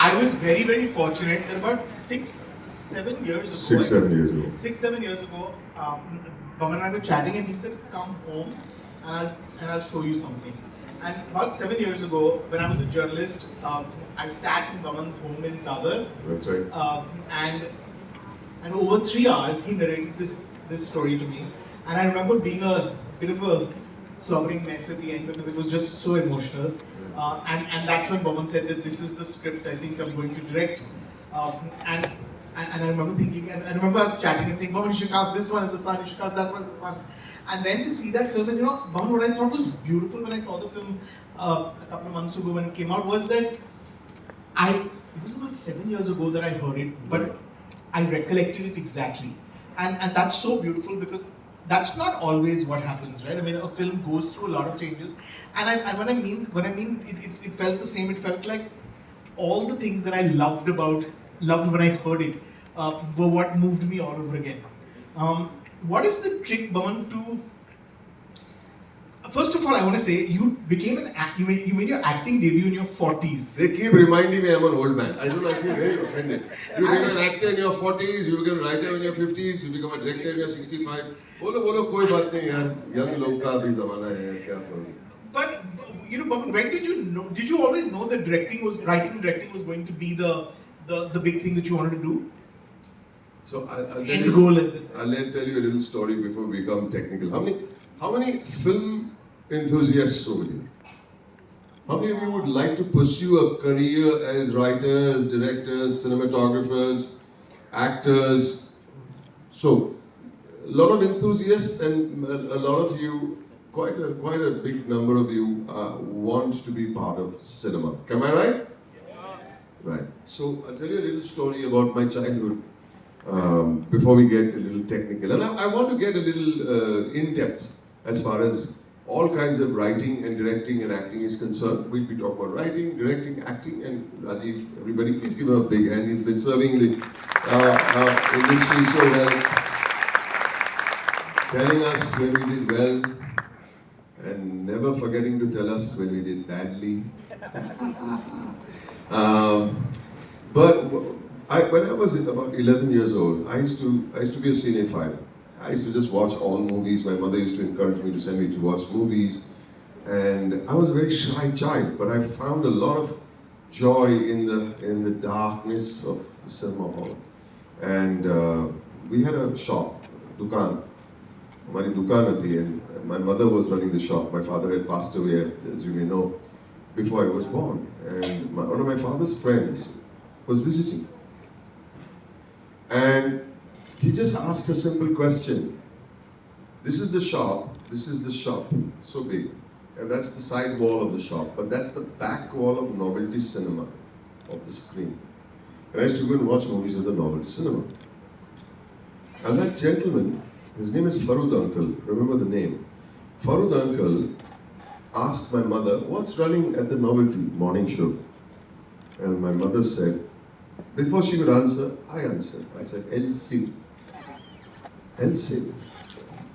I was very, very fortunate that about 6, 7 years ago, 6, 7 years ago. 6, 7 years ago, Boman and I were chatting, and he said, "Come home, and I'll show you something." And about 7 years ago, when I was a journalist, I sat in Boman's home in Dadar, That's right. and over 3 hours, he narrated this story to me. And I remember being a bit of a slobbering mess at the end because it was just so emotional. And that's when Boman said that this is the script I think I'm going to direct. And and I remember thinking, and I remember us chatting and saying, Boman, you should cast this one as the son, you should cast that one as the son. And then to see that film, and Boman, what I thought was beautiful when I saw the film a couple of months ago when it came out was that it was about 7 years ago that I heard it, but I recollected it exactly. And that's so beautiful because that's not always what happens, right? I mean, a film goes through a lot of changes. And when I mean it felt the same. It felt like all the things that I loved when I heard it, were what moved me all over again. What is the trick, Baman, to first of all, I want to say you became you made your acting debut in your 40s. They keep reminding me I'm an old man. I don't know, I feel very offended. You become an actor in your 40s, you become a writer in your 50s, you become a director in your 65. बोलो कोई बात नहीं यार, young लोग का अभी ज़माना है, क्या करूँ? But Baman, when did you know? Did you always know that writing and directing was going to be the big thing that you wanted to do? So I'll tell End you, goal is this. I'll tell you a little story before we become technical. How many film enthusiasts over here? How many of you would like to pursue a career as writers, directors, cinematographers, actors? So, a lot of enthusiasts and a lot of you, quite a big number of you want to be part of cinema. Am I right? Right. So, I'll tell you a little story about my childhood before we get a little technical. And I want to get a little in-depth as far as all kinds of writing and directing and acting is concerned. We'll be talking about writing, directing, acting, and Rajiv, everybody, please give him a big hand. He's been serving the industry so well, telling us when we did well, and never forgetting to tell us when we did badly. But when I was about 11 years old, I used to be a cinephile. I used to just watch all movies. My mother used to encourage me to send me to watch movies. And I was a very shy child, but I found a lot of joy in the darkness of the cinema hall. And we had a shop, dukaan. Hamari dukaan thi, and my mother was running the shop. My father had passed away, as you may know, before I was born. And one of my father's friends was visiting. And he just asked a simple question. This is the shop, so big. And that's the side wall of the shop, but that's the back wall of Novelty Cinema, of the screen. And I used to go and watch movies at the Novelty Cinema. And that gentleman, his name is Farud Uncle, remember the name. Farud Uncle asked my mother, what's running at the Novelty morning show? And my mother said, before she could answer, I answered. I said, L.Sharma. L.Sharma.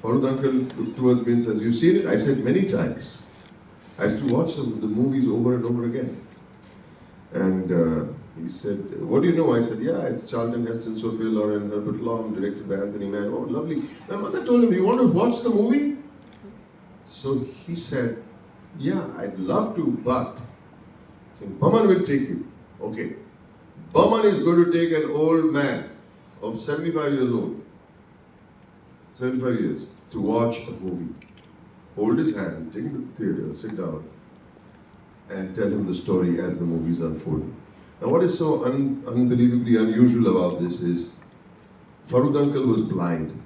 Farud Uncle looked towards me and says, you've seen it? I said, many times. I used to watch the movies over and over again. And he said, what do you know? I said, yeah, it's Charlton Heston, Sophia Loren, Herbert Lom, directed by Anthony Mann. Oh, lovely. My mother told him, you want to watch the movie? So he said, yeah, I'd love to, but Boman will take you. Okay. Boman is going to take an old man of 75 years old, 75 years, to watch a movie. Hold his hand, take him to the theater, sit down, and tell him the story as the movie is unfolding. Now, what is so unbelievably unusual about this is Farud Uncle was blind.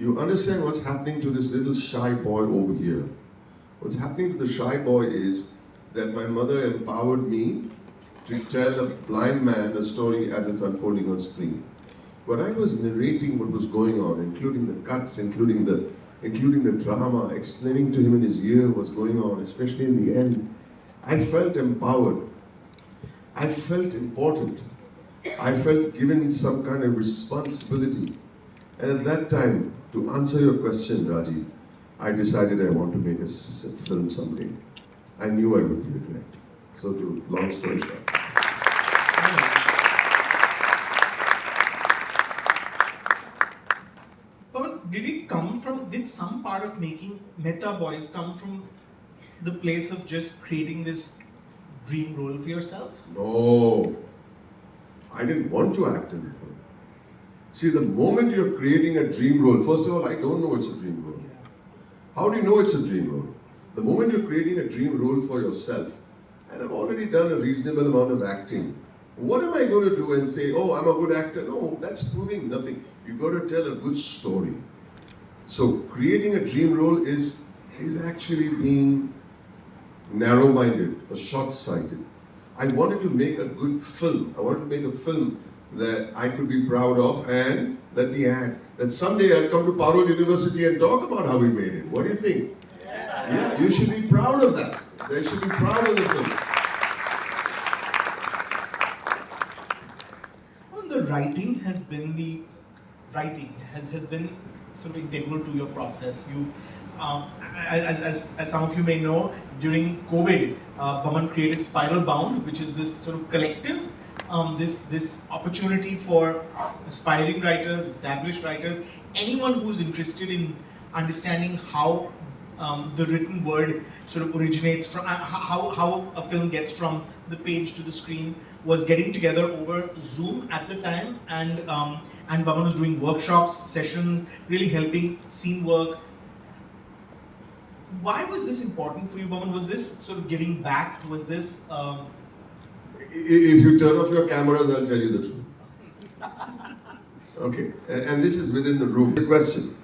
You understand what's happening to this little shy boy over here? What's happening to the shy boy is that my mother empowered me to tell a blind man the story as it's unfolding on screen. When I was narrating what was going on, including the cuts, including the drama, explaining to him in his ear what's going on, especially in the end, I felt empowered. I felt important. I felt given some kind of responsibility. And at that time, to answer your question, Raji, I decided I want to make a film someday. I knew I would be a director. So, to long story short. Meta Boys come from the place of just creating this dream role for yourself? No, I didn't want to act in the film. See, the moment you're creating a dream role, first of all, I don't know it's a dream role. How do you know it's a dream role? The moment you're creating a dream role for yourself, and I've already done a reasonable amount of acting, what am I going to do and say, oh, I'm a good actor? No, that's proving nothing. You've got to tell a good story. So creating a dream role is actually being narrow-minded or short-sighted. I wanted to make a good film. I wanted to make a film that I could be proud of, and let me add that someday I'll come to Parul University and talk about how we made it. What do you think? Yeah, you should be proud of that. They should be proud of the film. Well, the writing has been sort of integral to your process. You, as some of you may know, during COVID, Boman created Spiral Bound, which is this sort of collective, this opportunity for aspiring writers, established writers, anyone who's interested in understanding how the written word sort of originates from, how a film gets from the page to the screen, was getting together over Zoom at the time, and Boman was doing workshops, sessions, really helping scene work. Why was this important for you, Boman? Was this sort of giving back? Was this... If you turn off your cameras, I'll tell you the truth. Okay, and this is within the room. The question.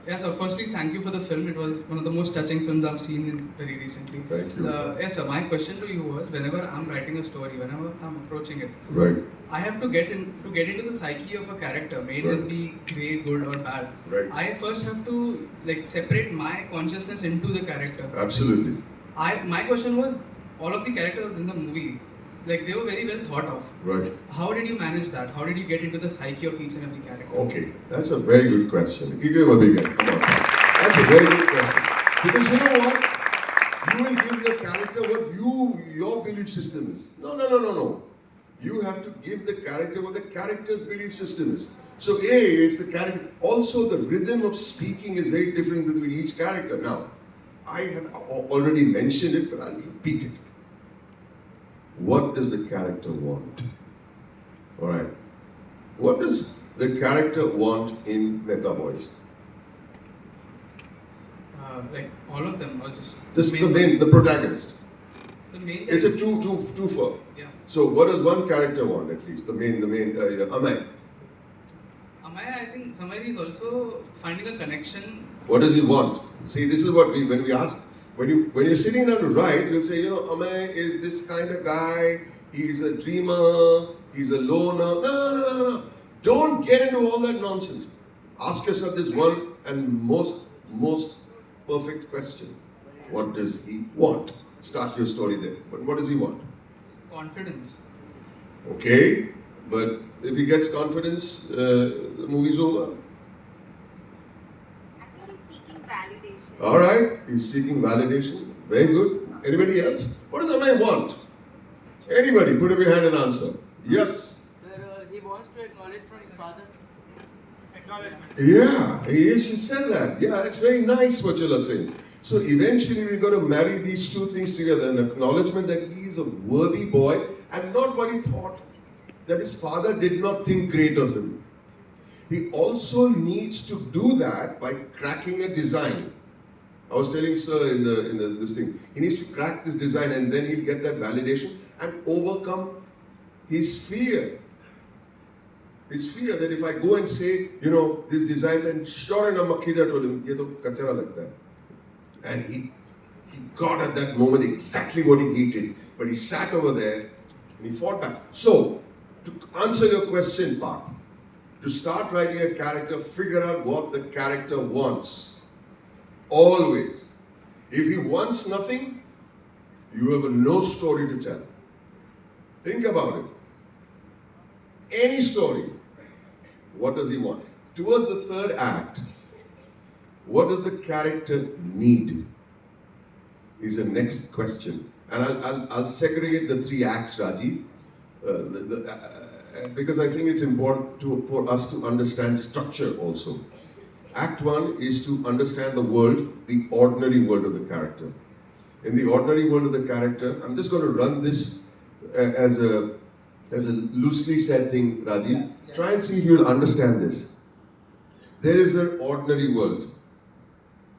Yes, sir. Firstly, thank you for the film. It was one of the most touching films I've seen very recently. Thank you. Yes, sir. My question to you was: whenever I'm writing a story, whenever I'm approaching it, Right. I have to get into the psyche of a character, may it be great, good, or bad. Right. I first have to separate my consciousness into the character. Absolutely. My question was: all of the characters in the movie, they were very well thought of. Right. How did you manage that? How did you get into the psyche of each and every character? Okay, that's a very good question. Give him a big hand. Come on. That's a very good question. Because you know what? You will give your character what your belief system is. No. You have to give the character what the character's belief system is. So it's the character. Also, the rhythm of speaking is very different between each character. Now, I have already mentioned it, but I'll repeat it. What does the character want? Alright. What does the character want in Meta Boys? All of them, or just the protagonist. The main. It's a two-for. Yeah. So what does one character want at least? The main Amay. Amaya, I think somebody is also finding a connection. What does he want? See, this is what when we ask. When you're sitting down to write, you'll say, Amay is this kind of guy, he's a dreamer, he's a loner. No. Don't get into all that nonsense. Ask yourself this one and most perfect question. What does he want? Start your story there. But what does he want? Confidence. Okay, but if he gets confidence, the movie's over. Alright, he's seeking validation. Very good. Anybody else? What does Amay want? Anybody, put up your hand and answer. Yes? Sir, he wants to acknowledge from his father. Acknowledgement. Yeah, she said that. Yeah, it's very nice what you're saying. So eventually we're going to marry these two things together. An acknowledgement that he is a worthy boy and not what he thought. That his father did not think great of him. He also needs to do that by cracking a design. I was telling sir in this thing, he needs to crack this design and then he'll get that validation and overcome his fear. His fear that if I go and say, these designs, and sure enough, Makhija told him, ye to kachara lagta hai. And he got at that moment exactly what he hated. But he sat over there and he fought back. So, to answer your question, Parth, to start writing a character, figure out what the character wants. Always. If he wants nothing, you have no story to tell. Think about it. Any story. What does he want? Towards the third act, what does the character need? Is the next question. And I'll segregate the three acts, Rajiv, because I think it's important for us to understand structure also. Act 1 is to understand the world, the ordinary world of the character. In the ordinary world of the character, I'm just going to run this as a loosely said thing, Rajiv. Yeah. Try and see if you'll understand this. There is an ordinary world.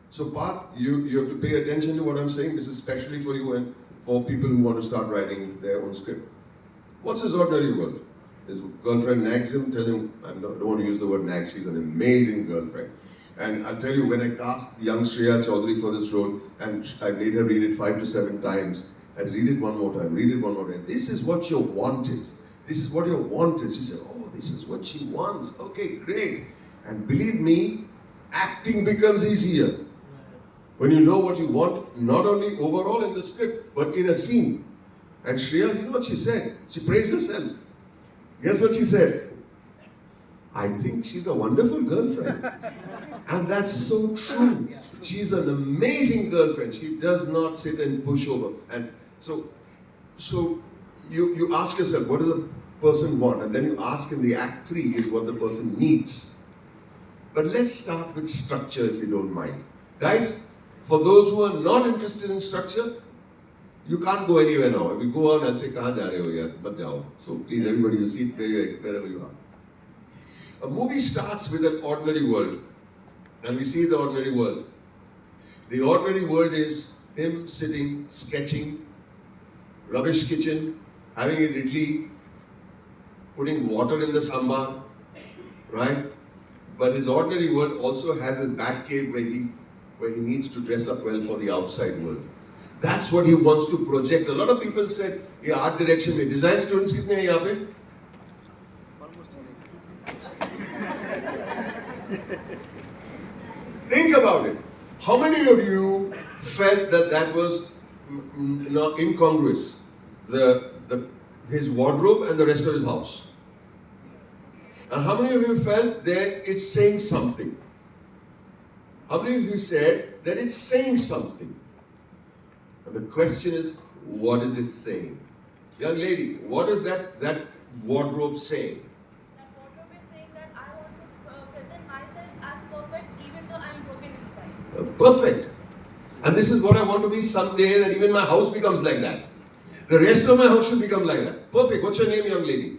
So Parth, you have to pay attention to what I'm saying. This is especially for you and for people who want to start writing their own script. What's his ordinary world? His girlfriend nags him, tell him, I don't want to use the word nag, she's an amazing girlfriend. And I'll tell you, when I cast young Shreya Chaudhary for this role, and I made her read it 5 to 7 times, I said, read it one more time, read it one more time. This is what your want is. This is what your want is. She said, oh, this is what she wants. Okay, great. And believe me, acting becomes easier. When you know what you want, not only overall in the script, but in a scene. And Shreya, you know what she said? She praised herself. Guess what she said? I think she's a wonderful girlfriend. And that's so true. She's an amazing girlfriend. She does not sit and push over. And so you ask yourself, what does the person want? And then you ask in the act 3 is what the person needs. But let's start with structure if you don't mind. Guys, for those who are not interested in structure, you can't go anywhere now. If you go on, I'll say, kahan ja rahe ho yaar? Mat jao. So please, everybody, you sit wherever you are. A movie starts with an ordinary world. And we see the ordinary world. The ordinary world is him sitting, sketching, rubbish kitchen, having his idli, putting water in the sambar, right? But his ordinary world also has his bat cave where he needs to dress up well for the outside world. That's what he wants to project. A lot of people said, "Yeah, art direction mein design students kitne hain yahan pe?" Think about it. How many of you felt that was incongruous? His wardrobe and the rest of his house. And how many of you felt that it's saying something? How many of you said that it's saying something? And the question is, what is it saying? Young lady, what is that wardrobe saying? That wardrobe is saying that I want to present myself as perfect even though I am broken inside. Perfect. And this is what I want to be someday, that even my house becomes like that. The rest of my house should become like that. Perfect. What's your name, young lady?